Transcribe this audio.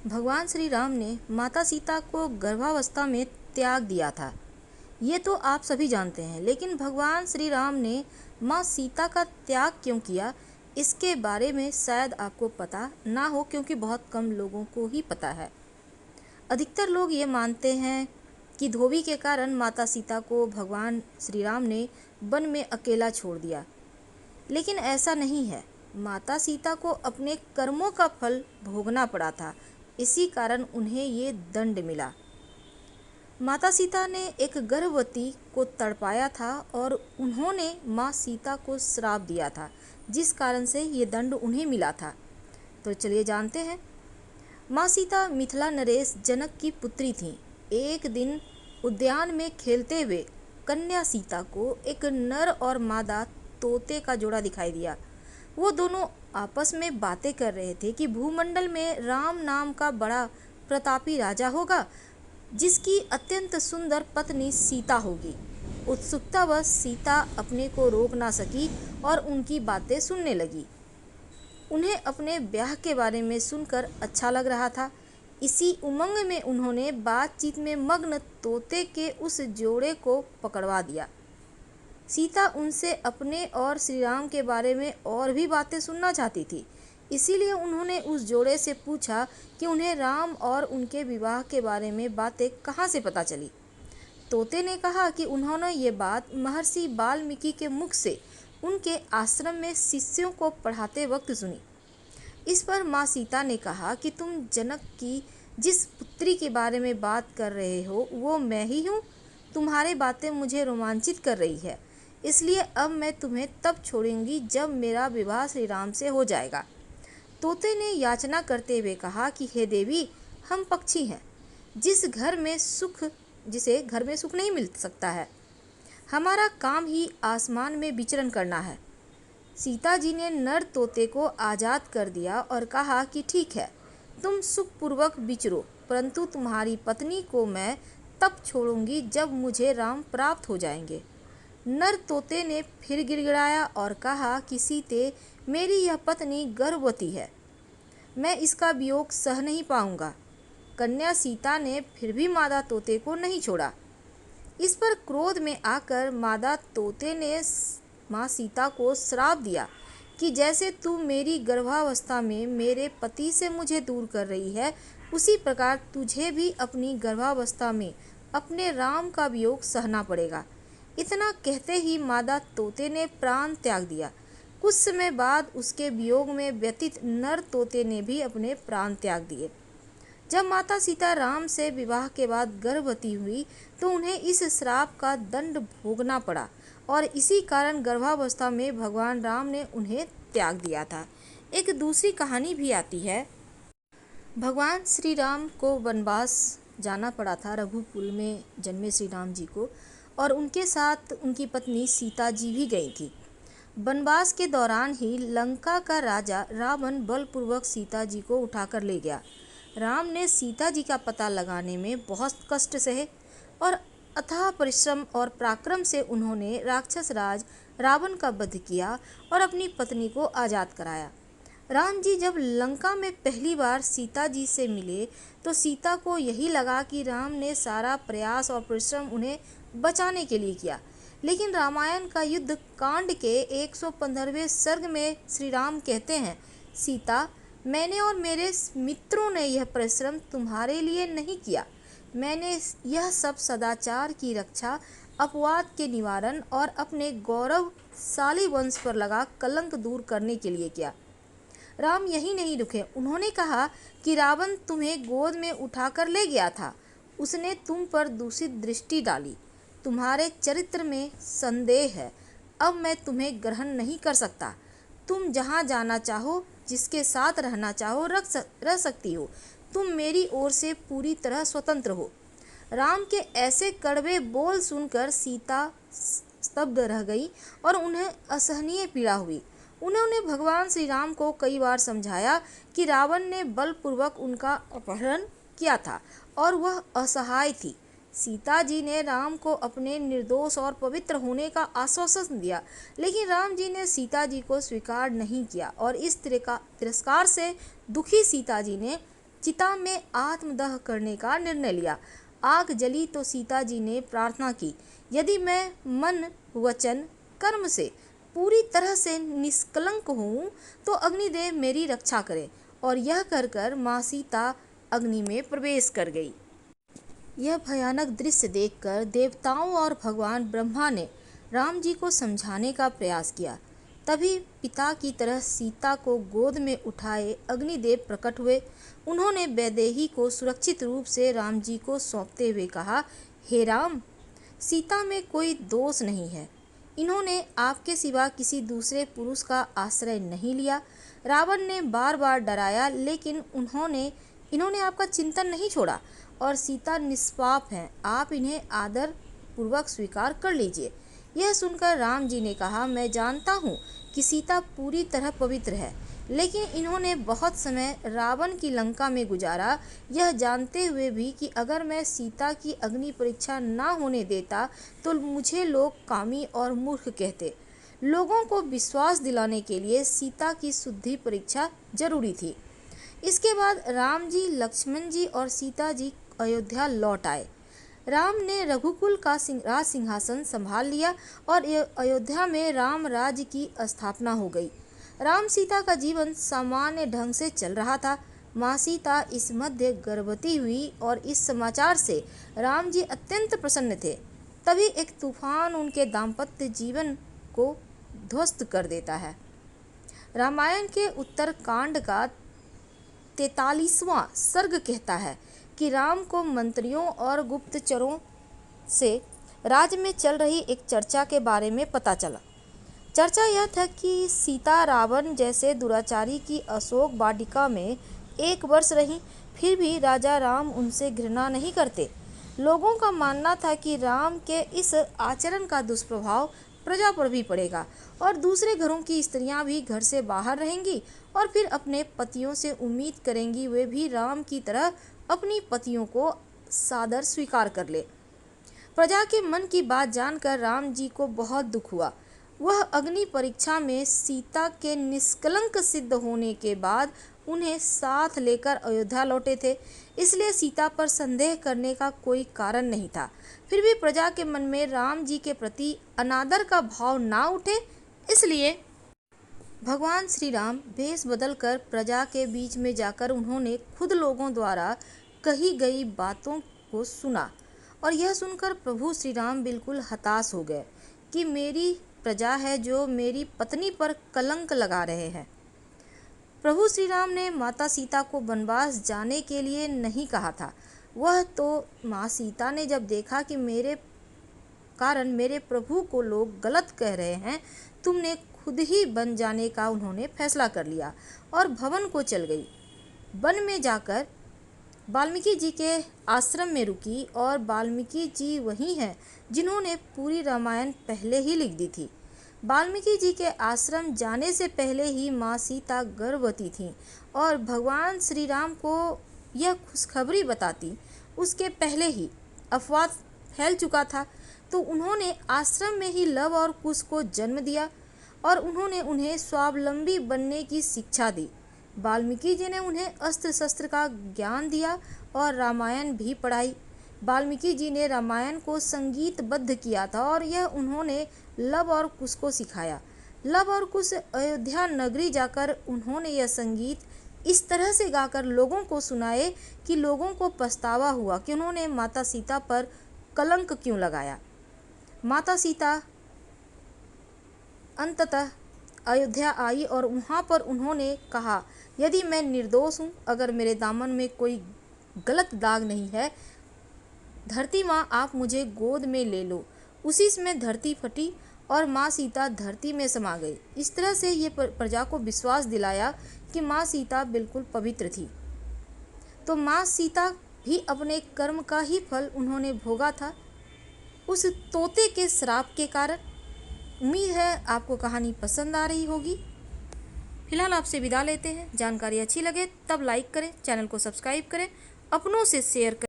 भगवान श्री राम ने माता सीता को गर्भावस्था में त्याग दिया था। ये तो आप सभी जानते हैं, लेकिन भगवान श्री राम ने माँ सीता का त्याग क्यों किया, इसके बारे में शायद आपको पता ना हो, क्योंकि बहुत कम लोगों को ही पता है। अधिकतर लोग ये मानते हैं कि धोबी के कारण माता सीता को भगवान श्री राम ने वन में अकेला छोड़ दिया, लेकिन ऐसा नहीं है। माता सीता को अपने कर्मों का फल भोगना पड़ा था, इसी कारण उन्हें ये दंड मिला। माता सीता ने एक गर्भवती को तड़पाया था और उन्होंने माँ सीता को श्राप दिया था, जिस कारण से ये दंड उन्हें मिला था। तो चलिए जानते हैं। माँ सीता मिथिला नरेश जनक की पुत्री थीं। एक दिन उद्यान में खेलते हुए कन्या सीता को एक नर और मादा तोते का जोड़ा दिखाई दिया। वो दोनों आपस में बातें कर रहे थे कि भूमंडल में राम नाम का बड़ा प्रतापी राजा होगा, जिसकी अत्यंत सुंदर पत्नी सीता होगी। उत्सुकतावश सीता अपने को रोक ना सकी और उनकी बातें सुनने लगी। उन्हें अपने ब्याह के बारे में सुनकर अच्छा लग रहा था। इसी उमंग में उन्होंने बातचीत में मग्न तोते के उस जोड़े को पकड़वा दिया। सीता उनसे अपने और श्री राम के बारे में और भी बातें सुनना चाहती थी, इसीलिए उन्होंने उस जोड़े से पूछा कि उन्हें राम और उनके विवाह के बारे में बातें कहाँ से पता चली। तोते ने कहा कि उन्होंने ये बात महर्षि वाल्मीकि के मुख से उनके आश्रम में शिष्यों को पढ़ाते वक्त सुनी। इस पर माँ सीता ने कहा कि तुम जनक की जिस पुत्री के बारे में बात कर रहे हो वो मैं ही हूँ। तुम्हारी बातें मुझे रोमांचित कर रही है, इसलिए अब मैं तुम्हें तब छोड़ूंगी जब मेरा विवाह श्री राम से हो जाएगा। तोते ने याचना करते हुए कहा कि हे देवी, हम पक्षी हैं, जिसे घर में सुख नहीं मिल सकता है। हमारा काम ही आसमान में विचरण करना है। सीता जी ने नर तोते को आज़ाद कर दिया और कहा कि ठीक है, तुम सुखपूर्वक विचरो, परंतु तुम्हारी पत्नी को मैं तब छोड़ूंगी जब मुझे राम प्राप्त हो जाएंगे। नर तोते ने फिर गिड़गिड़ाया और कहा कि सीते, मेरी यह पत्नी गर्भवती है, मैं इसका वियोग सह नहीं पाऊंगा। कन्या सीता ने फिर भी मादा तोते को नहीं छोड़ा। इस पर क्रोध में आकर मादा तोते ने माँ सीता को श्राप दिया कि जैसे तू मेरी गर्भावस्था में मेरे पति से मुझे दूर कर रही है, उसी प्रकार तुझे भी अपनी गर्भावस्था में अपने राम का वियोग सहना पड़ेगा। इतना कहते ही मादा तोते ने प्राण त्याग दिया। कुछ समय बाद उसके वियोग में व्यथित नर तोते ने भी अपने प्राण त्याग दिए। जब माता सीता राम से विवाह के बाद गर्भवती हुई तो उन्हें इस श्राप का दंड भोगना पड़ा और इसी कारण गर्भावस्था में भगवान राम ने उन्हें त्याग दिया था। एक दूसरी कहानी भी आती है। भगवान श्री राम को वनवास जाना पड़ा था। रघुकुल में जन्मे श्री राम जी को और उनके साथ उनकी पत्नी सीता जी भी गई थी। वनवास के दौरान ही लंका का राजा रावण बलपूर्वक सीता जी को उठाकर ले गया। राम ने सीता जी का पता लगाने में बहुत कष्ट सहे और अथाह परिश्रम और पराक्रम से उन्होंने राक्षस राज रावण का वध किया और अपनी पत्नी को आज़ाद कराया। राम जी जब लंका में पहली बार सीता जी से मिले तो सीता को यही लगा कि राम ने सारा प्रयास और परिश्रम उन्हें बचाने के लिए किया, लेकिन रामायण का युद्ध कांड के 115वें सर्ग में श्री राम कहते हैं, सीता, मैंने और मेरे मित्रों ने यह परिश्रम तुम्हारे लिए नहीं किया। मैंने यह सब सदाचार की रक्षा, अपवाद के निवारण और अपने गौरवशाली वंश पर लगा कलंक दूर करने के लिए किया। राम यही नहीं रुके, उन्होंने कहा कि रावण तुम्हें गोद में उठाकर ले गया था। उसने तुम पर दूषित दृष्टि डाली। तुम्हारे चरित्र में संदेह है। अब मैं तुम्हें ग्रहण नहीं कर सकता। तुम जहाँ जाना चाहो, जिसके साथ रहना चाहो रह सकती हो। तुम मेरी ओर से पूरी तरह स्वतंत्र हो। राम के ऐसे कड़वे बोल सुनकर सीता स्तब्ध रह गई और उन्हें असहनीय पीड़ा हुई। उन्होंने भगवान श्री राम को कई बार समझाया कि रावण ने बलपूर्वक उनका अपहरण किया था और वह असहाय थी। सीता जी ने राम को अपने निर्दोष और पवित्र होने का आश्वासन दिया, लेकिन राम जी ने सीता जी को स्वीकार नहीं किया और इस तिरस्कार से दुखी सीता जी ने चिता में आत्मदह करने का निर्णय लिया। आग जली तो सीता जी ने प्रार्थना की, यदि मैं मन वचन कर्म से पूरी तरह से निष्कलंक हूँ तो अग्निदेव मेरी रक्षा करे। और यह कर माँ सीता अग्नि में प्रवेश कर गई। यह भयानक दृश्य देखकर देवताओं और भगवान ब्रह्मा ने राम जी को समझाने का प्रयास किया। तभी पिता की तरह सीता को गोद में उठाए अग्निदेव प्रकट हुए। उन्होंने वैदेही को सुरक्षित रूप से राम जी को सौंपते हुए कहा, हे राम, सीता में कोई दोष नहीं है। इन्होंने आपके सिवा किसी दूसरे पुरुष का आश्रय नहीं लिया। रावण ने बार बार डराया, लेकिन इन्होंने आपका चिंतन नहीं छोड़ा और सीता निष्पाप हैं। आप इन्हें आदर पूर्वक स्वीकार कर लीजिए। यह सुनकर राम जी ने कहा, मैं जानता हूँ कि सीता पूरी तरह पवित्र है, लेकिन इन्होंने बहुत समय रावण की लंका में गुजारा, यह जानते हुए भी कि अगर मैं सीता की अग्नि परीक्षा ना होने देता तो मुझे लोग कामी और मूर्ख कहते। लोगों को विश्वास दिलाने के लिए सीता की शुद्धि परीक्षा जरूरी थी। इसके बाद राम जी, लक्ष्मण जी और सीता जी अयोध्या लौट आए। राम ने रघुकुल का राज सिंहासन संभाल लिया और अयोध्या में राम राज्य की स्थापना हो गई। राम सीता का जीवन सामान्य ढंग से चल रहा था। माँ सीता इस मध्य गर्भवती हुई और इस समाचार से राम जी अत्यंत प्रसन्न थे। तभी एक तूफान उनके दाम्पत्य जीवन को ध्वस्त कर देता है। रामायण के उत्तर कांड का 43वां सर्ग कहता है कि राम को मंत्रियों और गुप्तचरों से राज्य में चल रही एक चर्चा के बारे में पता चला। चर्चा यह था कि सीता रावण जैसे दुराचारी की अशोक वाटिका में 1 वर्ष रही, फिर भी राजा राम उनसे घृणा नहीं करते। लोगों का मानना था कि राम के इस आचरण का दुष्प्रभाव प्रजा पर भी पड़ेगा और दूसरे घरों की स्त्रियां भी घर से बाहर रहेंगी और फिर अपने पतियों से उम्मीद करेंगी वे भी राम की तरह अपनी पतियों को सादर स्वीकार कर ले। प्रजा के मन की बात जानकर राम जी को बहुत दुख हुआ। वह अग्नि परीक्षा में सीता के निष्कलंक सिद्ध होने के बाद उन्हें साथ लेकर अयोध्या लौटे थे, इसलिए सीता पर संदेह करने का कोई कारण नहीं था। फिर भी प्रजा के मन में राम जी के प्रति अनादर का भाव ना उठे, इसलिए भगवान श्री राम भेष बदलकर प्रजा के बीच में जाकर उन्होंने खुद लोगों द्वारा कही गई बातों को सुना और यह सुनकर प्रभु श्री राम बिल्कुल हताश हो गए कि मेरी प्रजा है जो मेरी पत्नी पर कलंक लगा रहे हैं। प्रभु श्री राम ने माता सीता को वनवास जाने के लिए नहीं कहा था। वह तो माँ सीता ने जब देखा कि मेरे कारण मेरे प्रभु को लोग गलत कह रहे हैं, तुमने खुद ही वन जाने का उन्होंने फैसला कर लिया और भवन को चल गई। वन में जाकर वाल्मीकि जी के आश्रम में रुकी और वाल्मीकि जी वही हैं जिन्होंने पूरी रामायण पहले ही लिख दी थी। वाल्मीकि जी के आश्रम जाने से पहले ही माँ सीता गर्भवती थीं और भगवान श्री राम को यह खुशखबरी बताती उसके पहले ही अफवाह फैल चुका था, तो उन्होंने आश्रम में ही लव और कुश को जन्म दिया और उन्होंने उन्हें स्वावलंबी बनने की शिक्षा दी। वाल्मीकि जी ने उन्हें अस्त्र शस्त्र का ज्ञान दिया और रामायण भी पढ़ाई। वाल्मीकि जी ने रामायण को संगीतबद्ध किया था और यह उन्होंने लव और कुश को सिखाया। लव और कुश अयोध्या नगरी जाकर उन्होंने यह संगीत इस तरह से गाकर लोगों को सुनाए कि लोगों को पछतावा हुआ कि उन्होंने माता सीता पर कलंक क्यों लगाया। माता सीता अंततः अयोध्या आई और वहाँ पर उन्होंने कहा, यदि मैं निर्दोष हूँ, अगर मेरे दामन में कोई गलत दाग नहीं है, धरती माँ आप मुझे गोद में ले लो। उसी समय धरती फटी और माँ सीता धरती में समा गई। इस तरह से ये प्रजा को विश्वास दिलाया कि माँ सीता बिल्कुल पवित्र थी। तो माँ सीता भी अपने कर्म का ही फल उन्होंने भोगा था उस तोते के श्राप के कारण। उम्मीद है आपको कहानी पसंद आ रही होगी। फिलहाल आपसे विदा लेते हैं। जानकारी अच्छी लगे तब लाइक करें, चैनल को सब्सक्राइब करें, अपनों से शेयर करें।